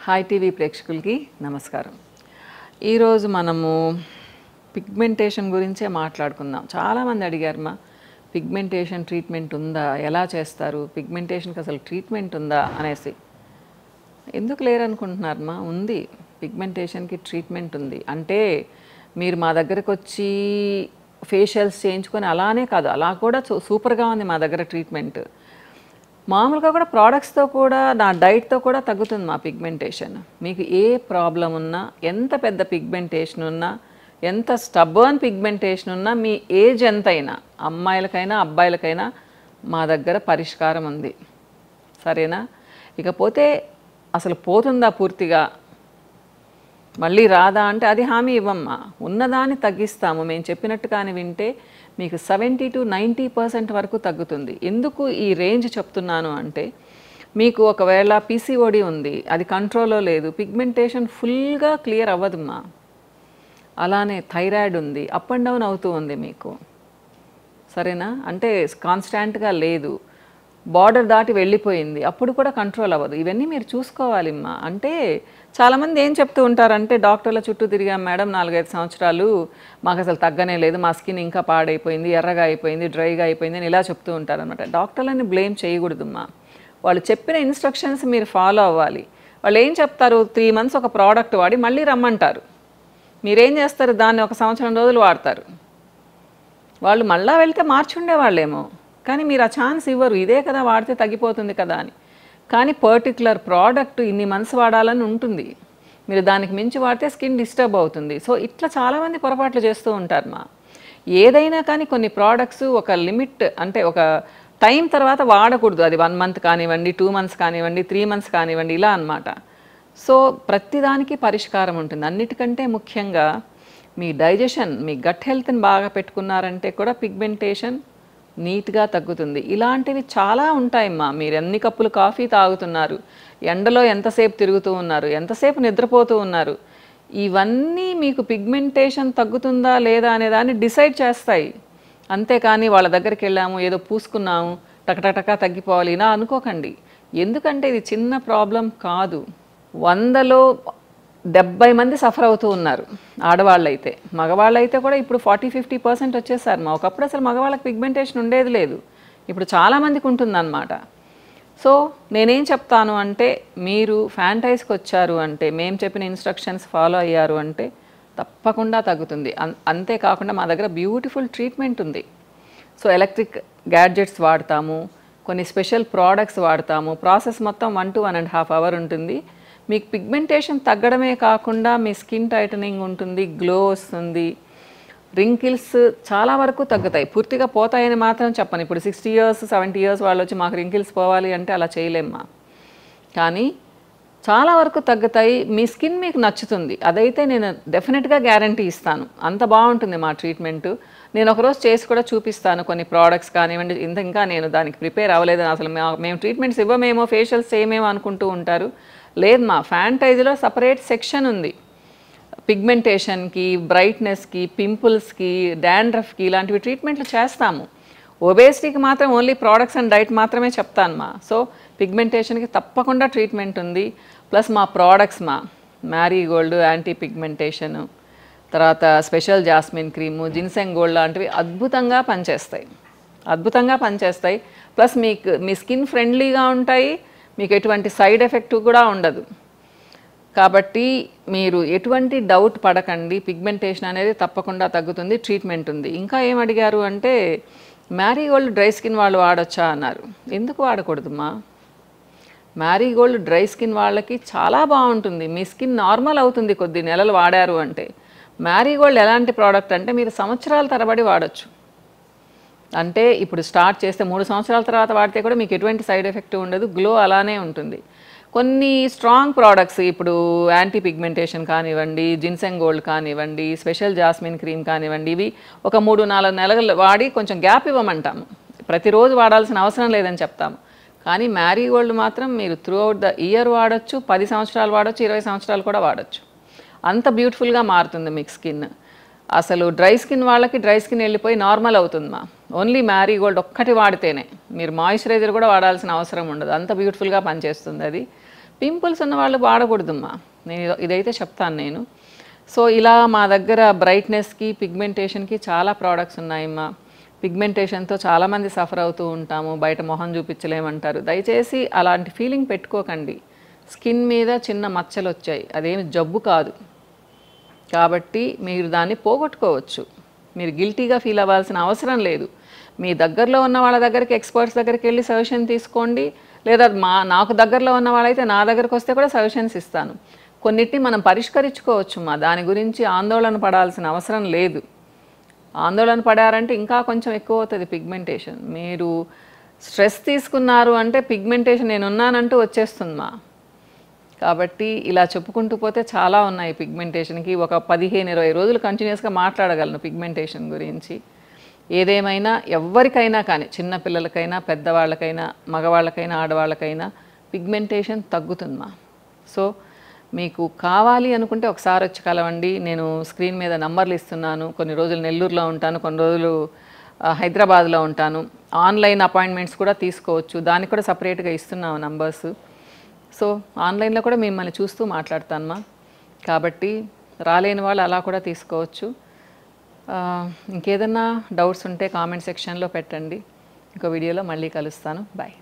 Hi TV ప్రేక్షకులకి నమస్కారం. ఈరోజు మనము పిగ్మెంటేషన్ గురించే మాట్లాడుకుందాం. చాలామంది అడిగారు, మా పిగ్మెంటేషన్ ట్రీట్మెంట్ ఉందా, ఎలా చేస్తారు, పిగ్మెంటేషన్కి అసలు ట్రీట్మెంట్ ఉందా అనేసి. ఎందుకు లేరనుకుంటున్నారు? మా ఉంది, పిగ్మెంటేషన్కి ట్రీట్మెంట్ ఉంది. అంటే మీరు మా దగ్గరకు వచ్చి ఫేషియల్స్ చేయించుకొని అలానే కాదు, అలా కూడా సూపర్గా ఉంది మా దగ్గర ట్రీట్మెంట్. మామూలుగా కూడా ప్రోడక్ట్స్తో కూడా, నా డైట్తో కూడా తగ్గుతుంది మా పిగ్మెంటేషన్. మీకు ఏ ప్రాబ్లం ఉన్నా, ఎంత పెద్ద పిగ్మెంటేషన్ ఉన్నా, ఎంత స్టబర్న్ పిగ్మెంటేషన్ ఉన్నా, మీ ఏజ్ ఎంతైనా, అమ్మాయిలకైనా అబ్బాయిలకైనా మా దగ్గర పరిష్కారం ఉంది. సరేనా? ఇకపోతే అసలు పోతుందా పూర్తిగా, మళ్ళీ రాదా అంటే అది హామీ ఇవ్వమ్మా. ఉన్నదాన్ని తగ్గిస్తాము. మేము చెప్పినట్టు కానీ వింటే మీకు 70 to 90% వరకు తగ్గుతుంది. ఎందుకు ఈ రేంజ్ చెప్తున్నాను అంటే, మీకు ఒకవేళ పీసీఓడి ఉంది, అది కంట్రోల్లో లేదు, పిగ్మెంటేషన్ ఫుల్గా క్లియర్ అవ్వదమ్మా. అలానే థైరాయిడ్ ఉంది, అప్ అండ్ డౌన్ అవుతూ ఉంది మీకు. సరేనా? అంటే కాన్స్టాంట్గా లేదు, బార్డర్ దాటి వెళ్ళిపోయింది, అప్పుడు కూడా కంట్రోల్ అవ్వదు. ఇవన్నీ మీరు చూసుకోవాలిమ్మా. అంటే చాలామంది ఏం చెప్తూ ఉంటారంటే, డాక్టర్ల చుట్టూ తిరిగాం మేడం 4-5 సంవత్సరాలు, మాకు అసలు తగ్గనే లేదు, మా స్కిన్ ఇంకా పాడైపోయింది, ఎర్రగా అయిపోయింది, డ్రైగా అయిపోయింది అని ఇలా చెప్తూ ఉంటారనమాట. డాక్టర్లని బ్లేమ్ చేయకూడదమ్మా. వాళ్ళు చెప్పిన ఇన్స్ట్రక్షన్స్ మీరు ఫాలో అవ్వాలి. వాళ్ళు ఏం చెప్తారు, 3 months ఒక ప్రోడక్ట్ వాడి మళ్ళీ రమ్మంటారు. మీరేం చేస్తారు, దాన్ని 1 సంవత్సరం రోజులు వాడతారు. వాళ్ళు మళ్ళీ వెళ్తే మార్చుండేవాళ్ళేమో, కానీ మీరు ఆ ఛాన్స్ ఇవ్వరు. ఇదే కదా వాడితే తగ్గిపోతుంది కదా అని. కానీ పర్టికులర్ ప్రోడక్ట్ ఇన్ని మంత్స్ వాడాలని ఉంటుంది. మీరు దానికి మించి వాడితే స్కిన్ డిస్టర్బ్ అవుతుంది. సో ఇట్లా చాలామంది పొరపాట్లు చేస్తూ ఉంటారు మా. ఏదైనా కానీ కొన్ని ప్రోడక్ట్స్ ఒక లిమిట్, అంటే ఒక టైం తర్వాత వాడకూడదు. అది 1 month కానివ్వండి, 2 months కానివ్వండి, 3 months కానివ్వండి, ఇలా అన్నమాట. సో ప్రతిదానికి పరిష్కారం ఉంటుంది. అన్నిటికంటే ముఖ్యంగా మీ డైజెషన్, మీ గట్ హెల్త్ని బాగా పెట్టుకున్నారంటే కూడా పిగ్మెంటేషన్ నీట్గా తగ్గుతుంది. ఇలాంటివి చాలా ఉంటాయమ్మా. మీరు ఎన్ని కప్పులు కాఫీ తాగుతున్నారు, ఎండలో ఎంతసేపు తిరుగుతూ ఉన్నారు, ఎంతసేపు నిద్రపోతూ ఉన్నారు, ఇవన్నీ మీకు పిగ్మెంటేషన్ తగ్గుతుందా లేదా అనే దాన్ని డిసైడ్ చేస్తాయి. అంతేకాని వాళ్ళ దగ్గరికి వెళ్ళాము, ఏదో పూసుకున్నాము, టకటక తగ్గిపోవాలి ఇలా అనుకోకండి. ఎందుకంటే ఇది చిన్న ప్రాబ్లం కాదు. 100లో 70 మంది సఫర్ అవుతూ ఉన్నారు ఆడవాళ్ళైతే. మగవాళ్ళైతే కూడా ఇప్పుడు 40-50% వచ్చేసారు మా. ఒకప్పుడు అసలు మగవాళ్ళకి పిగ్మెంటేషన్ ఉండేది లేదు, ఇప్పుడు చాలామందికి ఉంటుందన్నమాట. సో నేనేం చెప్తాను అంటే, మీరు ఫ్యాంటైజ్కి వచ్చారు అంటే, మేము చెప్పిన ఇన్స్ట్రక్షన్స్ ఫాలో అయ్యారు అంటే తప్పకుండా తగ్గుతుంది. అంతేకాకుండా మా దగ్గర బ్యూటిఫుల్ ట్రీట్మెంట్ ఉంది. సో ఎలక్ట్రిక్ గ్యాడ్జెట్స్ వాడతాము, కొన్ని స్పెషల్ ప్రోడక్ట్స్ వాడతాము. ప్రాసెస్ మొత్తం 1 to 1.5 hours ఉంటుంది. మీకు పిగ్మెంటేషన్ తగ్గడమే కాకుండా మీ స్కిన్ టైటనింగ్ ఉంటుంది, గ్లో వస్తుంది, రింకిల్స్ చాలా వరకు తగ్గుతాయి. పూర్తిగా పోతాయని మాత్రం చెప్పను. ఇప్పుడు 60 years 70 years వాళ్ళు వచ్చి మాకు రింకిల్స్ పోవాలి అంటే అలా చేయలేమ్మా. కానీ చాలా వరకు తగ్గుతాయి. మీ స్కిన్ మీకు నచ్చుతుంది, అదైతే నేను డెఫినెట్గా గ్యారంటీ ఇస్తాను. అంత బాగుంటుంది మా ట్రీట్మెంట్. నేను ఒకరోజు చేసి కూడా చూపిస్తాను కొన్ని ప్రోడక్ట్స్ కానివ్వండి. ఇంకా నేను దానికి ప్రిపేర్ అవ్వలేదు. అసలు మేము ట్రీట్మెంట్స్ ఇవ్వమేమో, ఫేషియల్స్ చేయమేమో అనుకుంటూ ఉంటారు. లేదు, మా ఫ్యాంటైజ్లో సపరేట్ సెక్షన్ ఉంది. పిగ్మెంటేషన్కి, బ్రైట్నెస్కి, పింపుల్స్కి, డాండ్రఫ్కి ఇలాంటివి ట్రీట్మెంట్లు చేస్తాము. ఒబేసిటీకి మాత్రం ఓన్లీ ప్రోడక్ట్స్ అండ్ డైట్ మాత్రమే చెప్తాను మా. సో పిగ్మెంటేషన్కి తప్పకుండా ట్రీట్మెంట్ ఉంది. ప్లస్ మా ప్రోడక్ట్స్, మా మ్యారీగోల్డ్ యాంటీ పిగ్మెంటేషను, తర్వాత special jasmine cream, ginseng gold లాంటివి అద్భుతంగా పనిచేస్తాయి. ప్లస్ మీ స్కిన్ ఫ్రెండ్లీగా ఉంటాయి, మీకు ఎటువంటి సైడ్ ఎఫెక్ట్ కూడా ఉండదు. కాబట్టి మీరు ఎటువంటి డౌట్ పడకండి. పిగ్మెంటేషన్ అనేది తప్పకుండా తగ్గుతుంది, ట్రీట్మెంట్ ఉంది. ఇంకా ఏం అడిగారు అంటే, మ్యారీగోల్డ్ డ్రై స్కిన్ వాళ్ళు వాడొచ్చా అన్నారు. ఎందుకు వాడకూడదుమ్మా? మ్యారీగోల్డ్ డ్రై స్కిన్ వాళ్ళకి చాలా బాగుంటుంది. మీ స్కిన్ నార్మల్ అవుతుంది కొద్ది నెలలు వాడారు అంటే. మ్యారీగోల్డ్ ఎలాంటి ప్రోడక్ట్ అంటే, మీరు సంవత్సరాల తరబడి వాడచ్చు. అంటే ఇప్పుడు స్టార్ట్ చేస్తే 3 సంవత్సరాల తర్వాత వాడితే కూడా మీకు ఎటువంటి సైడ్ ఎఫెక్ట్ ఉండదు, గ్లో అలానే ఉంటుంది. కొన్ని స్ట్రాంగ్ ప్రోడక్ట్స్, ఇప్పుడు యాంటీ పిగ్మెంటేషన్ కానివ్వండి, జిన్సెంగ్ గోల్డ్ కానివ్వండి, స్పెషల్ జాస్మిన్ క్రీమ్ కానివ్వండి, ఇవి ఒక 3-4 నెలలు వాడి కొంచెం గ్యాప్ ఇవ్వమంటాము. ప్రతిరోజు వాడాల్సిన అవసరం లేదని చెప్తాము. కానీ మ్యారీగోల్డ్ మాత్రం మీరు త్రూ అవుట్ ద ఇయర్ వాడచ్చు, 10 సంవత్సరాలు వాడచ్చు, 20 సంవత్సరాలు కూడా వాడచ్చు. అంత బ్యూటిఫుల్గా మారుతుంది మీకు స్కిన్. అసలు డ్రై స్కిన్ వాళ్ళకి డ్రై స్కిన్ వెళ్ళిపోయి నార్మల్ అవుతుందమ్మా. ఓన్లీ మ్యారీగోల్డ్ ఒక్కటి వాడితేనే. మీరు మాయిశ్చరైజర్ కూడా వాడాల్సిన అవసరం ఉండదు, అంత బ్యూటిఫుల్గా పనిచేస్తుంది అది. పింపుల్స్ ఉన్న వాళ్ళు వాడకూడదమ్మా, ఇదైతే చెప్తాను నేను. సో ఇలా మా దగ్గర బ్రైట్నెస్కి పిగ్మెంటేషన్కి చాలా ప్రోడక్ట్స్ ఉన్నాయమ్మా. పిగ్మెంటేషన్తో చాలామంది సఫర్ అవుతూ ఉంటాము, బయట మొహం చూపించలేమంటారు. దయచేసి అలాంటి ఫీలింగ్ పెట్టుకోకండి. స్కిన్ మీద చిన్న మచ్చలు వచ్చాయి, అదేమి జబ్బు కాదు. కాబట్టి మీరు దాన్ని పోగొట్టుకోవచ్చు. మీరు గిల్టీగా ఫీల్ అవ్వాల్సిన అవసరం లేదు. మీ దగ్గరలో ఉన్న వాళ్ళ దగ్గరికి, ఎక్స్పర్ట్స్ దగ్గరికి వెళ్ళి సజెషన్ తీసుకోండి. లేదా నాకు దగ్గరలో ఉన్న వాళ్ళైతే నా దగ్గరకు వస్తే కూడా సజెషన్స్ ఇస్తాను. కొన్నిటిని మనం పరిష్కరించుకోవచ్చు. దాని గురించి ఆందోళన పడాల్సిన అవసరం లేదు. ఆందోళన పడారంటే ఇంకా కొంచెం ఎక్కువ అవుతుంది పిగ్మెంటేషన్. మీరు స్ట్రెస్ తీసుకున్నారు అంటే పిగ్మెంటేషన్ నేనున్నానంటూ వచ్చేస్తుందమ్మా. కాబట్టి ఇలా చెప్పుకుంటూ పోతే చాలా ఉన్నాయి పిగ్మెంటేషన్కి. ఒక 15-20 రోజులు కంటిన్యూస్గా మాట్లాడగలను పిగ్మెంటేషన్ గురించి. ఏదేమైనా ఎవరికైనా కానీ, చిన్నపిల్లలకైనా, పెద్దవాళ్ళకైనా, మగవాళ్ళకైనా, ఆడవాళ్ళకైనా పిగ్మెంటేషన్ తగ్గుతుందమ్మా. సో మీకు కావాలి అనుకుంటే ఒకసారి వచ్చి కలవండి. నేను స్క్రీన్ మీద నంబర్లు ఇస్తున్నాను. కొన్ని రోజులు నెల్లూరులో ఉంటాను, కొన్ని రోజులు హైదరాబాద్లో ఉంటాను. ఆన్లైన్ అపాయింట్మెంట్స్ కూడా తీసుకోవచ్చు, దానికి కూడా సపరేట్గా ఇస్తున్నాము నంబర్స్. సో ఆన్లైన్లో కూడా మిమ్మల్ని చూస్తూ మాట్లాడతానమ్మా. కాబట్టి రాలేని వాళ్ళు అలా కూడా తీసుకోవచ్చు. ఇంకేదన్నా డౌట్స్ ఉంటే కామెంట్ సెక్షన్లో పెట్టండి. ఇంకో వీడియోలో మళ్ళీ కలుస్తాను. బాయ్.